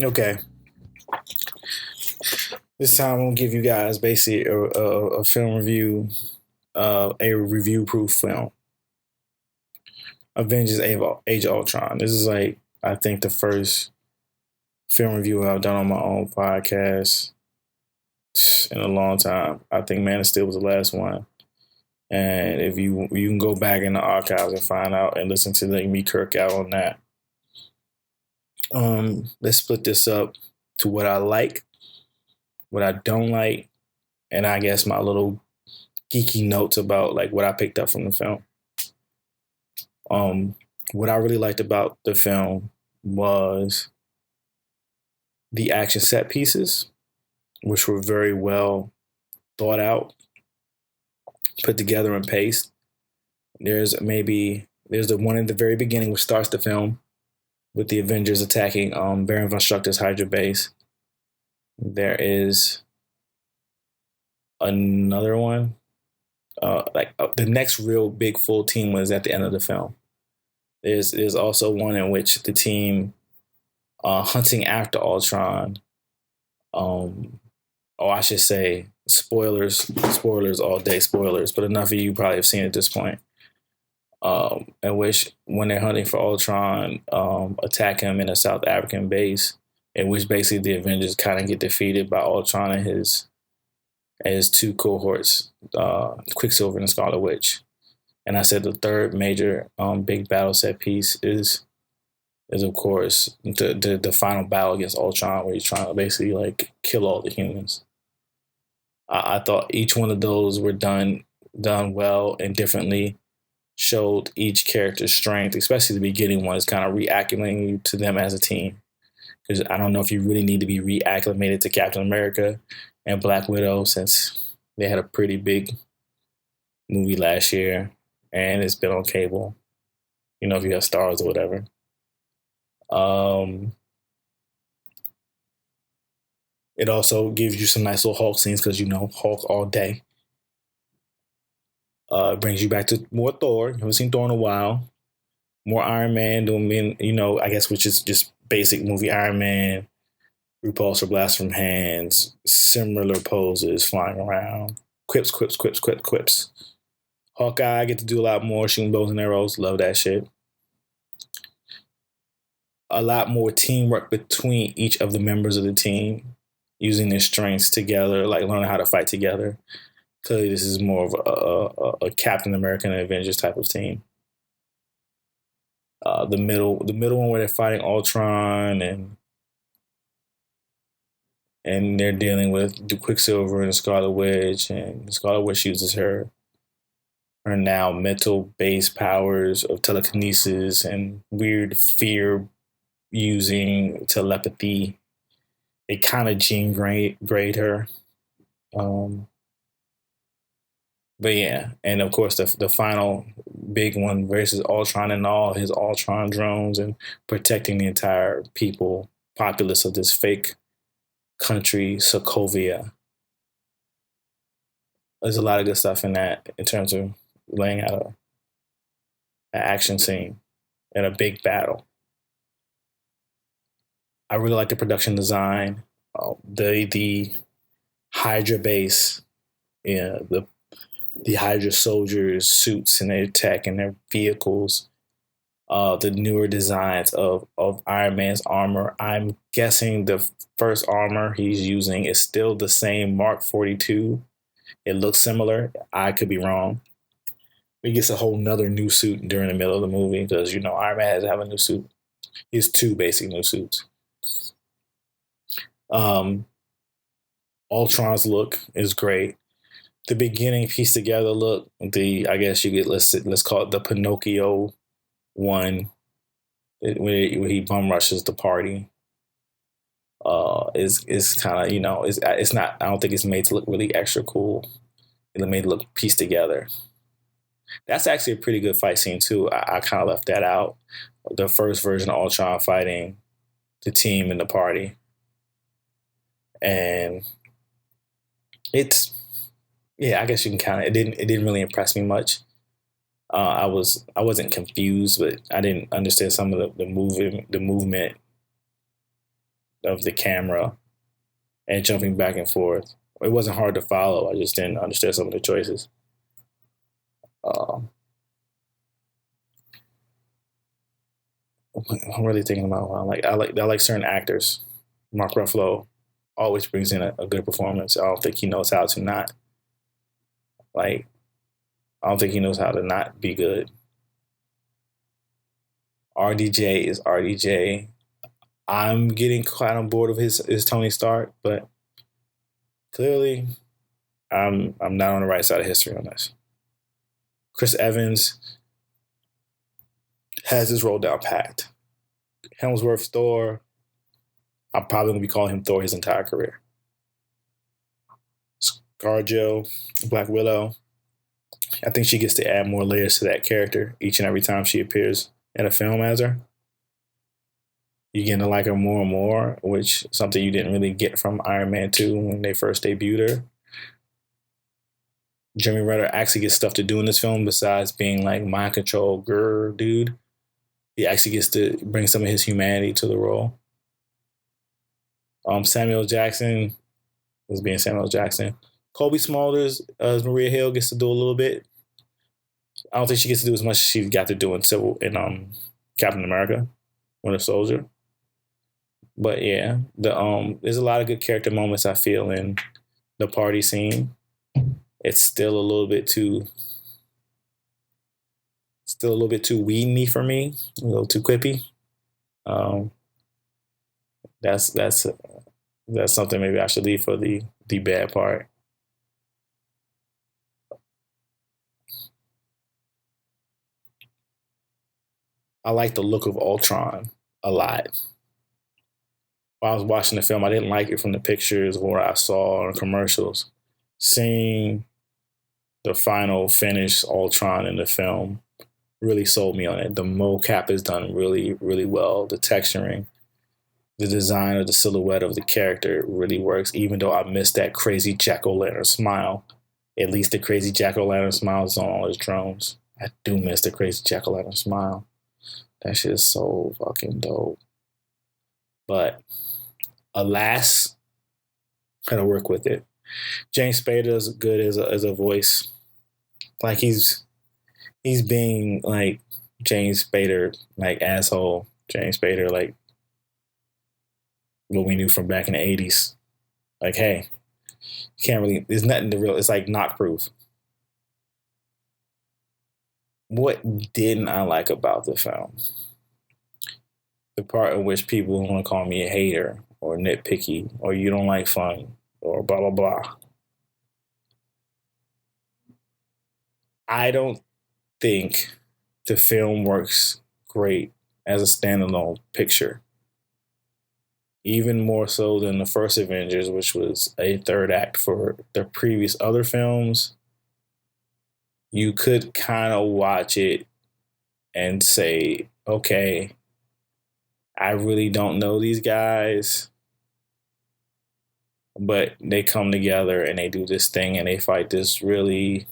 Okay, this time I'm gonna give you guys basically a film review, a review proof film, Avengers Age of Ultron. This is like I think the first film review I've done on my own podcast in a long time. I think Man of Steel was the last one. And if you can go back in the archives and find out and listen to me Kirk out on that. Let's split this up to what I like, what I don't like, and I guess my little geeky notes about like what I picked up from the film. Um, what I really liked about the film was the action set pieces, which were very well thought out, put together and paced. There's the one in the very beginning which starts the film with the Avengers attacking Baron von Strucker's Hydra base. There is another one. The next real big full team was at the end of the film. There's also one in which the team hunting after Ultron. I should say spoilers all day, spoilers, but enough of you probably have seen it at this point. In which when they're hunting for Ultron, attack him in a South African base, in which basically the Avengers kind of get defeated by Ultron and his two cohorts, Quicksilver and Scarlet Witch. And I said the third major big battle set piece is of course the final battle against Ultron, where he's trying to basically like kill all the humans. I thought each one of those were done well and differently, showed each character's strength, especially the beginning one is kind of reacclimating you to them as a team. Because I don't know if you really need to be reacclimated to Captain America and Black Widow, since they had a pretty big movie last year and it's been on cable. You know, if you have stars or whatever. It also gives you some nice little Hulk scenes because you know Hulk all day. Brings you back to more Thor. You haven't seen Thor in a while. More Iron Man doing, I guess, which is just basic movie Iron Man, repulsor blast from hands, similar poses flying around, quips. Hawkeye get to do a lot more shooting bows and arrows. Love that shit. A lot more teamwork between each of the members of the team, using their strengths together, like learning how to fight together. Clearly, this is more of a Captain America and Avengers type of team. The middle one where they're fighting Ultron and they're dealing with the Quicksilver and Scarlet Witch, and Scarlet Witch uses her now mental based powers of telekinesis and weird fear using telepathy. They kind of gene grade her. But yeah, and of course the final big one versus Ultron and all his Ultron drones and protecting the entire populace of this fake country, Sokovia. There's a lot of good stuff in that in terms of laying out an action scene and a big battle. I really like the production design, the Hydra base, yeah, the Hydra soldiers' suits and their tech and their vehicles, the newer designs of Iron Man's armor. I'm guessing the first armor he's using is still the same Mark 42. It looks similar. I could be wrong. He gets a whole nother new suit during the middle of the movie because, Iron Man has to have a new suit. He has two basic new suits. Ultron's look is great. The beginning piece together look, I guess you get, let's call it the Pinocchio one, where he bum rushes the party. Is kind of, it's not, I don't think it's made to look really extra cool. It's made to look pieced together. That's actually a pretty good fight scene too. I kind of left that out. The first version of Ultron fighting the team in the party. And I guess you can kind of, it didn't really impress me much. I wasn't confused, but I didn't understand some of the movement of the camera and jumping back and forth. It wasn't hard to follow. I just didn't understand some of the choices. Um, I'm really thinking about I like certain actors. Mark Ruffalo always brings in a good performance. I don't think he knows how to not like. I don't think he knows how to not be good. RDJ is RDJ. I'm getting quite on board of his Tony Stark, but clearly I'm not on the right side of history on this. Chris Evans has his role down packed. Hemsworth's Thor, I'm probably going to be calling him Thor his entire career. ScarJo, Black Widow, I think she gets to add more layers to that character each and every time she appears in a film as her. You're getting to like her more and more, which is something you didn't really get from Iron Man 2 when they first debuted her. Jeremy Renner actually gets stuff to do in this film besides being like mind control dude. He actually gets to bring some of his humanity to the role. Samuel Jackson is being Samuel Jackson. Kobe Smulders as Maria Hill gets to do a little bit. I don't think she gets to do as much as she got to do in Captain America, Winter Soldier. But yeah, there's a lot of good character moments I feel in the party scene. It's still a little bit too weedy for me, a little too quippy. That's something maybe I should leave for the bad part. I like the look of Ultron a lot. While I was watching the film, I didn't like it from the pictures or I saw or commercials. Seeing the final finish Ultron in the film really sold me on it. The mocap is done really, really well. The texturing, the design of the silhouette of the character really works, even though I missed that crazy jack-o'-lantern smile. At least the crazy jack-o'-lantern smile is on all his drones. I do miss the crazy jack-o'-lantern smile. That shit is so fucking dope. But alas, gotta work with it. James Spader is good as a voice. Like he's being like James Spader, like asshole James Spader, like what we knew from back in the 80s. Like, hey, you can't really, there's nothing to real, it's like knock proof. What didn't I like about the film? The part in which people want to call me a hater or nitpicky or you don't like fun or blah, blah, blah. I don't think the film works great as a standalone picture. Even more so than the first Avengers, which was a third act for the previous other films. You could kind of watch it and say, okay, I really don't know these guys, but they come together and they do this thing and they fight this really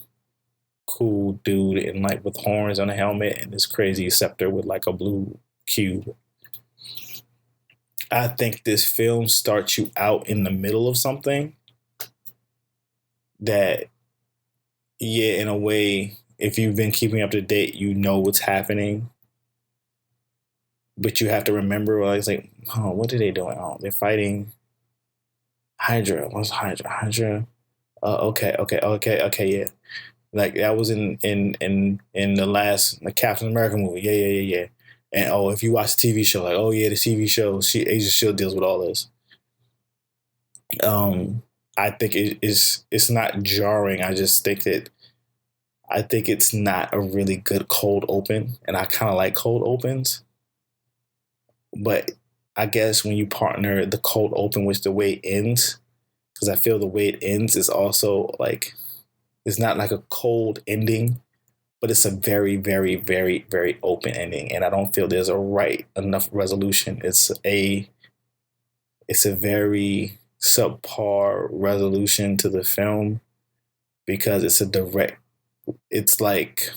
cool dude in like with horns on a helmet and this crazy scepter with like a blue cube. I think this film starts you out in the middle of something that, yeah, in a way, if you've been keeping up to date, you know what's happening. But you have to remember, like, it's like, oh, what are they doing? Oh, they're fighting Hydra. What's Hydra? Hydra. Okay, yeah. Like that was in the last Captain America movie. Yeah. And oh, if you watch the TV show, like, oh yeah, the TV show, Agents of Shield deals with all this. I think it's not jarring. I just think it's not a really good cold open, and I kind of like cold opens. But I guess when you partner the cold open with the way it ends, because I feel the way it ends is also like, it's not like a cold ending, but it's a very, very, very, very open ending. And I don't feel there's a right enough resolution. It's a very subpar resolution to the film because it's like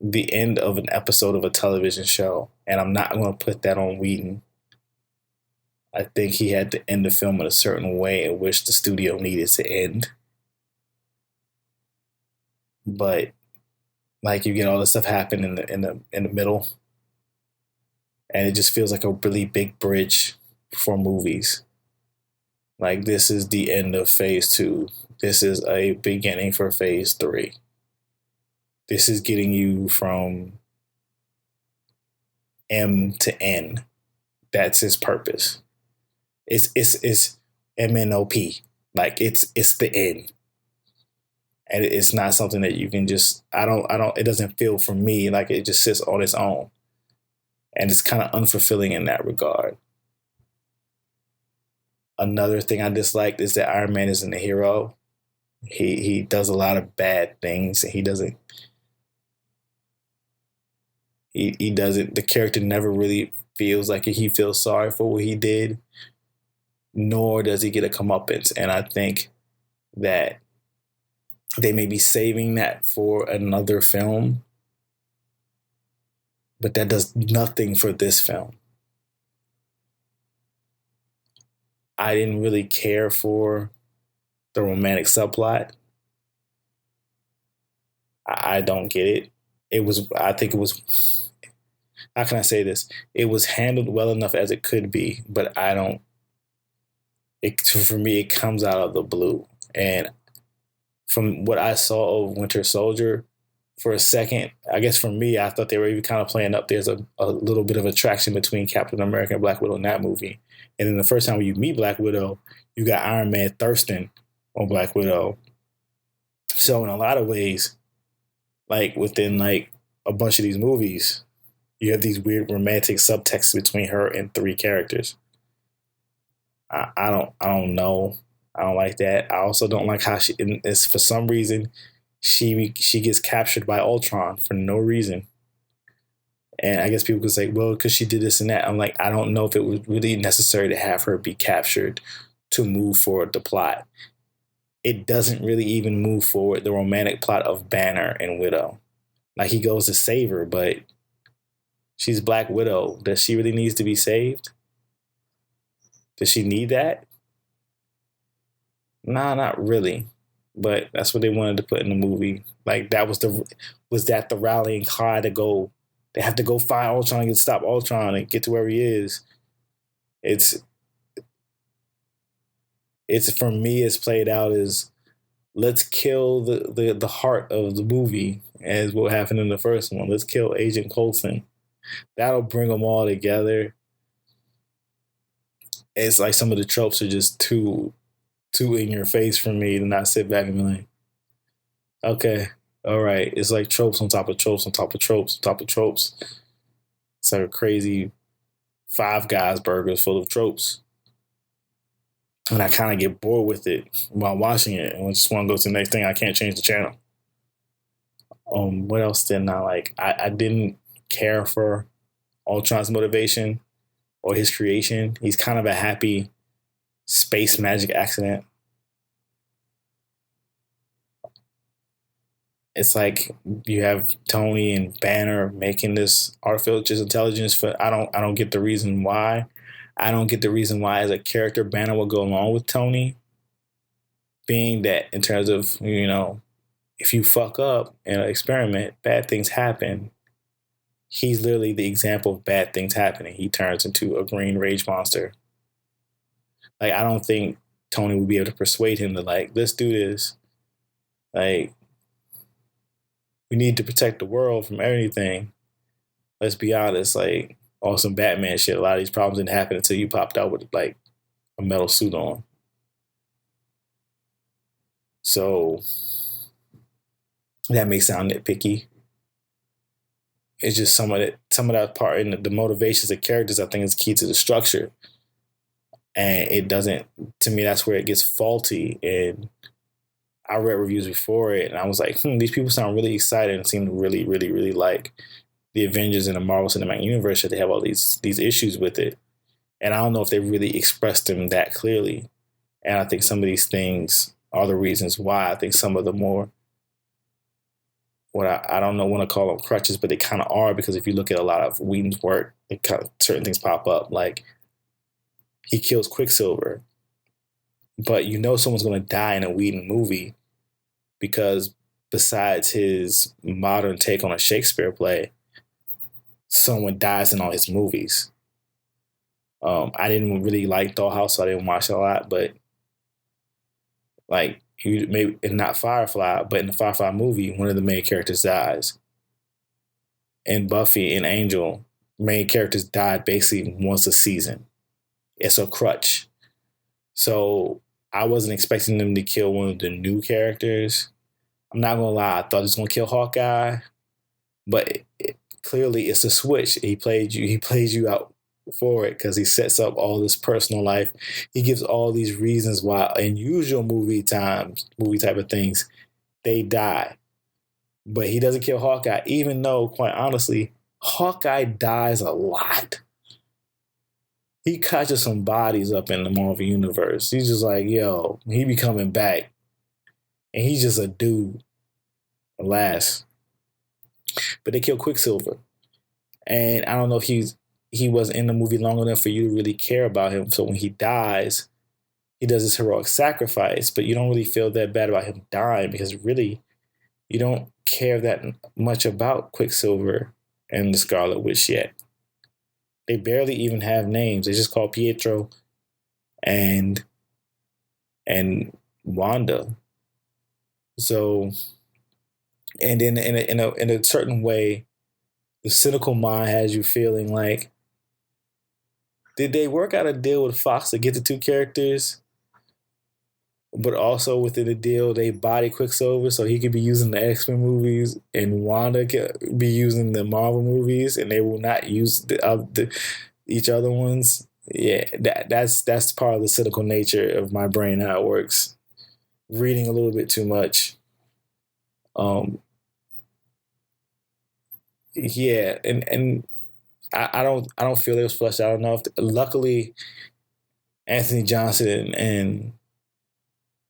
the end of an episode of a television show. And I'm not going to put that on Whedon. I think he had to end the film in a certain way in which the studio needed to end. But like you get all this stuff happen in the middle, and it just feels like a really big bridge for movies. Like this is the end of phase two. This is a beginning for phase three. This is getting you from M to N. That's his purpose. It's MNOP. Like it's the end. And it's not something that you can just it doesn't feel for me like it just sits on its own. And it's kind of unfulfilling in that regard. Another thing I disliked is that Iron Man isn't a hero. He does a lot of bad things, and he doesn't the character never really feels like he feels sorry for what he did, nor does he get a comeuppance. And I think that they may be saving that for another film, but that does nothing for this film. I didn't really care for the romantic subplot. I don't get it. I think it was, how can I say this? It was handled well enough as it could be, but for me, it comes out of the blue. And from what I saw of Winter Soldier, for a second, I guess for me, I thought they were even kind of playing up. There's a little bit of attraction between Captain America and Black Widow in that movie. And then the first time you meet Black Widow, you got Iron Man thirsting on Black Widow. So in a lot of ways, like within like a bunch of these movies, you have these weird romantic subtexts between her and three characters. I don't know. I don't like that. I also don't like how it's for some reason she gets captured by Ultron for no reason. And I guess people could say, well, because she did this and that. I'm like, I don't know if it was really necessary to have her be captured to move forward the plot. It doesn't really even move forward the romantic plot of Banner and Widow. Like he goes to save her, but she's Black Widow. Does she really need to be saved? Does she need that? Nah, not really. But that's what they wanted to put in the movie. Like that was that the rallying cry to go. They have to go find Ultron and stop Ultron and get to where he is. It's for me, it's played out as let's kill the heart of the movie, as what happened in the first one. Let's kill Agent Coulson. That'll bring them all together. It's like some of the tropes are just too in your face for me to not sit back and be like, okay, all right. It's like tropes on top of tropes on top of tropes on top of tropes. It's like a crazy Five Guys burgers full of tropes. And I kind of get bored with it while watching it. And I just want to go to the next thing. I can't change the channel. What else didn't I like? I didn't care for Ultron's motivation or his creation. He's kind of a happy space magic accident. It's like you have Tony and Banner making this artificial intelligence for I don't get the reason why. I don't get the reason why as a character Banner would go along with Tony. Being that in terms of, if you fuck up in an experiment, bad things happen. He's literally the example of bad things happening. He turns into a green rage monster. Like, I don't think Tony would be able to persuade him to, like, let's do this. Like, we need to protect the world from everything. Let's be honest, like, on some Batman shit, a lot of these problems didn't happen until you popped out with, like, a metal suit on. So, that may sound nitpicky. It's just some of that part in the motivations of characters, I think, is key to the structure. And it doesn't, to me, that's where it gets faulty. And I read reviews before it, and I was like, these people sound really excited and seem to really, really, really like the Avengers in the Marvel Cinematic Universe, that they have all these issues with it. And I don't know if they really expressed them that clearly. And I think some of these things are the reasons why. I think some of the more, what I don't know, want to call them crutches, but they kind of are, because if you look at a lot of Whedon's work, certain things pop up. Like he kills Quicksilver, but you know someone's going to die in a Whedon movie because besides his modern take on a Shakespeare play, someone dies in all his movies. I didn't really like Dollhouse, so I didn't watch it a lot, but like maybe not Firefly, but in the Firefly movie, one of the main characters dies. In Buffy and Angel, main characters died basically once a season. It's a crutch. So I wasn't expecting them to kill one of the new characters. I'm not gonna lie, I thought he was gonna kill Hawkeye, but clearly it's a switch. He plays you out for it because he sets up all this personal life. He gives all these reasons why in usual movie type of things, they die. But he doesn't kill Hawkeye, even though, quite honestly, Hawkeye dies a lot. He catches some bodies up in the Marvel Universe. He's just like, yo, he be coming back. And he's just a dude. Alas. But they kill Quicksilver. And I don't know if he was in the movie long enough for you to really care about him. So when he dies, he does this heroic sacrifice, but you don't really feel that bad about him dying because really you don't care that much about Quicksilver and the Scarlet Witch yet. They barely even have names. They just call Pietro and Wanda. So, and then in a certain way, the cynical mind has you feeling like, did they work out a deal with Fox to get the two characters? But also within the deal, they body Quicksilver so he could be using the X-Men movies and Wanda could be using the Marvel movies, and they will not use each other ones. Yeah, that's part of the cynical nature of my brain, how it works. Reading a little bit too much. Yeah, and I don't feel it was fleshed out enough. Luckily, Anthony Johnson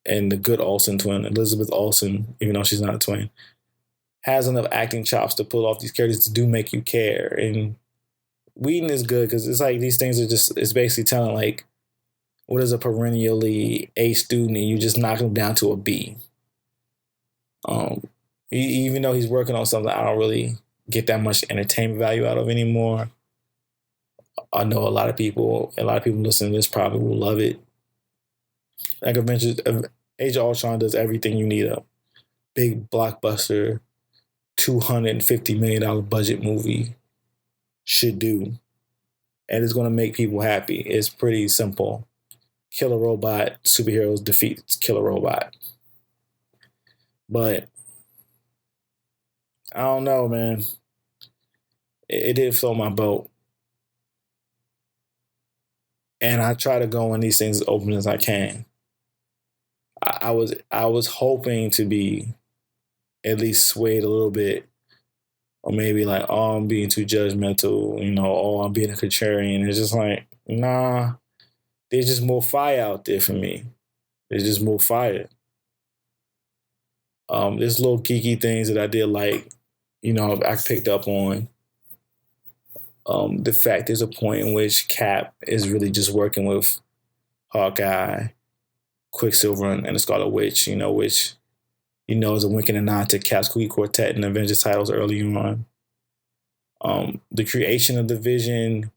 and the good Olsen twin, Elizabeth Olsen, even though she's not a twin, has enough acting chops to pull off these characters to do make you care. And Whedon is good because it's like these things are just, it's basically telling like, what is a perennially A student and you just knock him down to a B. Even though he's working on something I don't really get that much entertainment value out of anymore. I know a lot of people listening to this probably will love it. Like Avengers Age of Ultron does everything you need a big blockbuster $250 million budget movie should do. And it's going to make people happy. It's pretty simple. Kill a robot, superheroes defeat kill a robot. But I don't know, man. It didn't float my boat. And I try to go in these things as open as I can. I was hoping to be at least swayed a little bit, or maybe like, oh, I'm being too judgmental, oh, I'm being a contrarian. It's just like, nah, there's just more fire out there for me. There's just more fire. There's little geeky things that I did like, I picked up on. The fact there's a point in which Cap is really just working with Hawkeye, Quicksilver, and the Scarlet Witch, which, is a wink and a nod to Cap's Cookie Quartet and Avengers titles early on. The creation of the Vision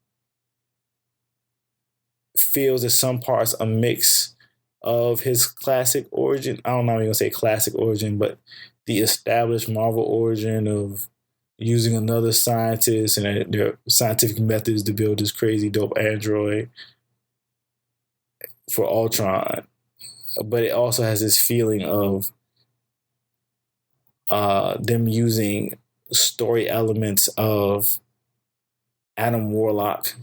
feels in some parts a mix of his classic origin. I don't know if I'm going to say classic origin, but the established Marvel origin of using another scientist and their scientific methods to build this crazy dope android for Ultron. But it also has this feeling of them using story elements of Adam Warlock,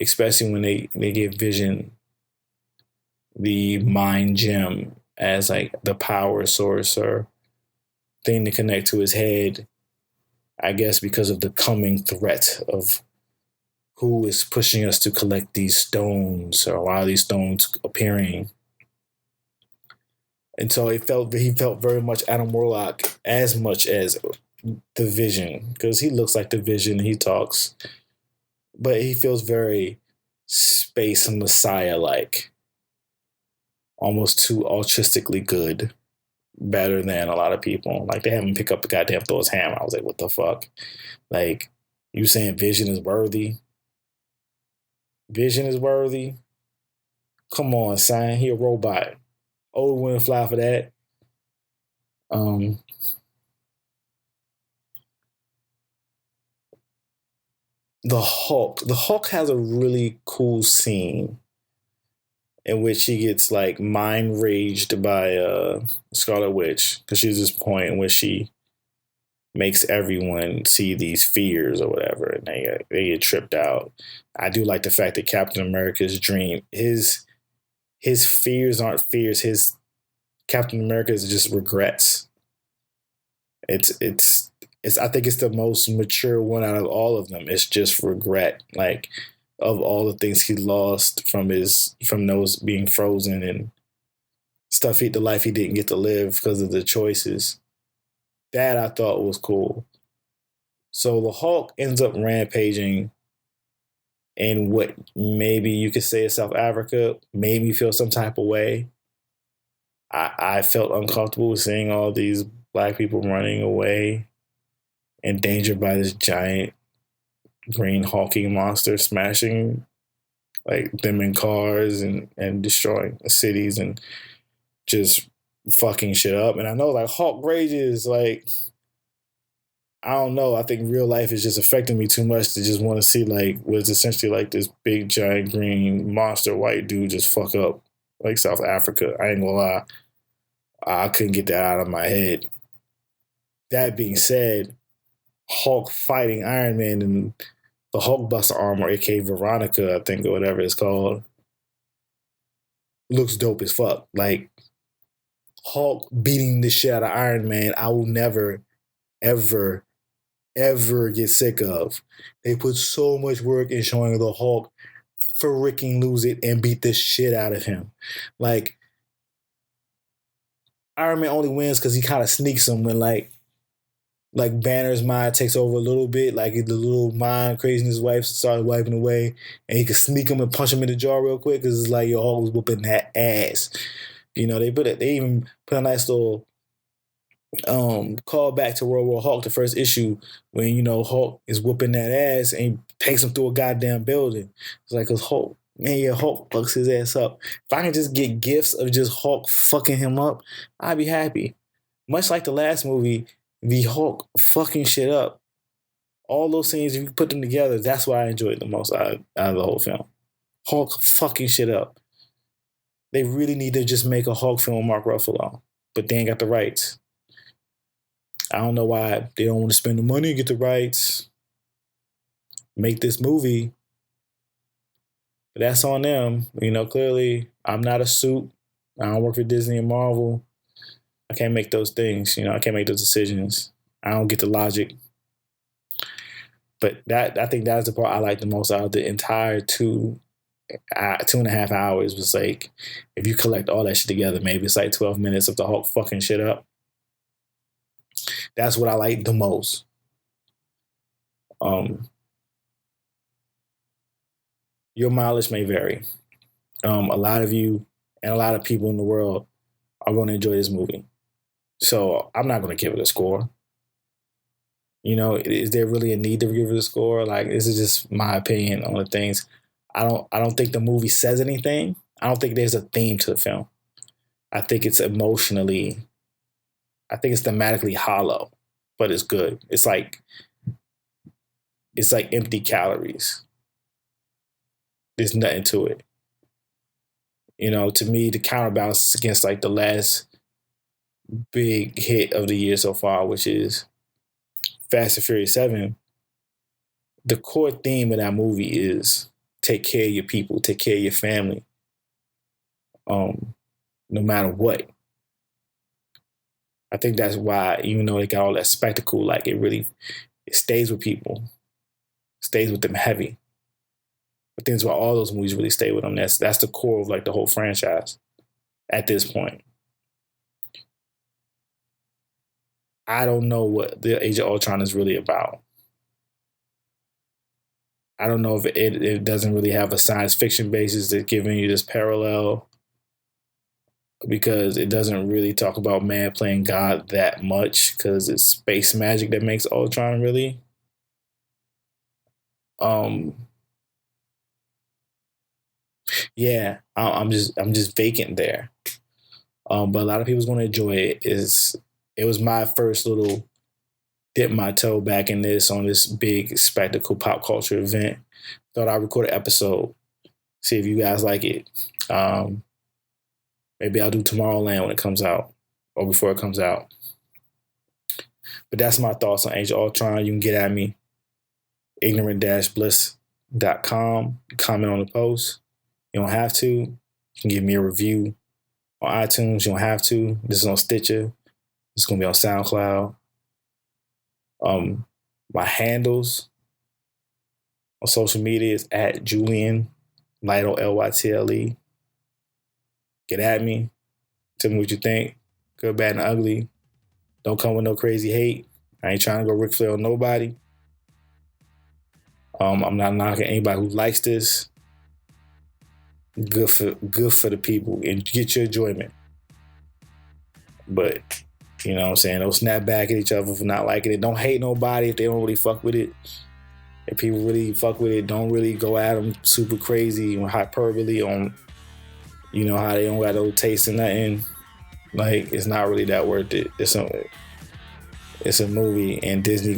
especially when they give Vision the mind gem as like the power source or thing to connect to his head, I guess because of the coming threat of who is pushing us to collect these stones or why are these stones appearing. And so he felt very much Adam Warlock as much as the Vision, because he looks like the Vision, he talks, but he feels very space messiah like, almost too altruistically good, better than a lot of people. Like they have him pick up the goddamn Thor's hammer. I was like, what the fuck? Like, you saying Vision is worthy? Vision is worthy? Come on, son. He a robot. Old wouldn't fly for that. Um, the Hulk. The Hulk has a really cool scene in which he gets like mind raged by Scarlet Witch, because she's this point in which she makes everyone see these fears or whatever, and they get tripped out. I do like the fact that Captain America's dream, his fears aren't fears. His Captain America's just regrets. It's I think it's the most mature one out of all of them. It's just regret, like, of all the things he lost from those being frozen and stuff, the life he didn't get to live because of the choices. That I thought was cool. So the Hulk ends up rampaging in what maybe you could say is South Africa. Made me feel some type of way. I felt uncomfortable with seeing all these black people running away, endangered by this giant green hulking monster smashing like them in cars and destroying cities and just fucking shit up. And I know like Hulk rages, like, I don't know. I think real life is just affecting me too much to just want to see like what's essentially like this big giant green monster white dude just fuck up like South Africa. I ain't gonna lie. I couldn't get that out of my head. That being said, Hulk fighting Iron Man and the Hulkbuster armor, aka Veronica, I think, or whatever it's called, looks dope as fuck. Like, Hulk beating the shit out of Iron Man, I will never, ever, ever get sick of. They put so much work in showing the Hulk freaking lose it and beat the shit out of him. Like, Iron Man only wins because he kind of sneaks him when like Banner's mind takes over a little bit, like the little mind craziness wife started wiping away, and he could sneak him and punch him in the jaw real quick because it's like your Hulk was whooping that ass. You know, they even put a nice little call back to World War Hulk, the first issue, when, you know, Hulk is whooping that ass and he takes him through a goddamn building. It's like, 'cause Hulk, man, yeah, Hulk fucks his ass up. If I can just get gifts of just Hulk fucking him up, I'd be happy. Much like the last movie, the Hulk fucking shit up. All those scenes, if you put them together, that's what I enjoyed the most out of the whole film. Hulk fucking shit up. They really need to just make a Hulk film with Mark Ruffalo, but they ain't got the rights. I don't know why they don't want to spend the money to get the rights, make this movie. But that's on them. You know, clearly, I'm not a suit. I don't work for Disney and Marvel. I can't make those things. You know, I can't make those decisions. I don't get the logic. But I think that's the part I like the most out of the entire 2.5 hours. Was like, if you collect all that shit together, maybe it's like 12 minutes of the Hulk fucking shit up. That's what I like the most. Your mileage may vary. A lot of you and a lot of people in the world are going to enjoy this movie. So I'm not going to give it a score. You know, is there really a need to give it a score? Like, this is just my opinion on the things. I don't think the movie says anything. I don't think there's a theme to the film. I think it's thematically hollow, but it's good. It's like empty calories. There's nothing to it. You know, to me, the counterbalance is against like the last big hit of the year so far, which is Fast and Furious 7. The core theme of that movie is take care of your people, take care of your family, no matter what. I think that's why, even though they got all that spectacle, like it stays with people, stays with them heavy. I think that's why all those movies really stay with them. That's the core of like the whole franchise at this point. I don't know what the Age of Ultron is really about. I don't know if it doesn't really have a science fiction basis that's giving you this parallel, because it doesn't really talk about man playing God that much, because it's space magic that makes Ultron really. Um, yeah, I'm just vacant there. But a lot of people's going to enjoy it. It was my first little dip my toe back in this on this big spectacle pop culture event. Thought I'd record an episode, see if you guys like it. Maybe I'll do Tomorrowland when it comes out or before it comes out. But that's my thoughts on Age of Ultron. You can get at me, ignorant-bliss.com. Comment on the post. You don't have to. You can give me a review on iTunes. You don't have to. This is on Stitcher. It's going to be on SoundCloud. My handles on social media is at Julian Lytle, Lytle. Get at me. Tell me what you think. Good, bad, and ugly. Don't come with no crazy hate. I ain't trying to go Ric Flair on nobody. I'm not knocking anybody who likes this. Good for the people and get your enjoyment. But you know what I'm saying? Don't snap back at each other for not liking it. Don't hate nobody if they don't really fuck with it. If people really fuck with it, don't really go at them super crazy or hyperbole on, you know, how they don't got no taste in nothing. Like, it's not really that worth it. It's a movie, and Disney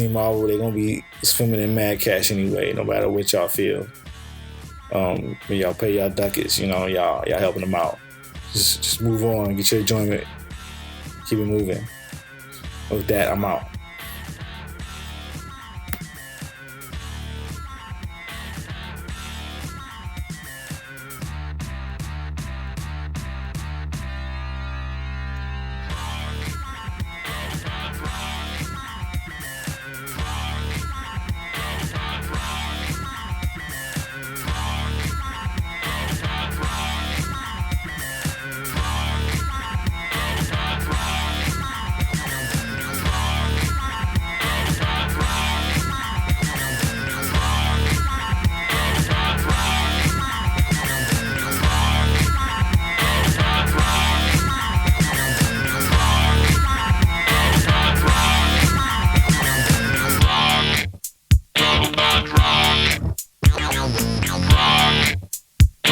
Marvel, they're gonna be swimming in mad cash anyway, no matter what y'all feel. When y'all pay y'all ducats, you know, y'all helping them out. Just move on, get your enjoyment, keep it moving. With that, I'm out.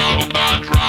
Robot rock.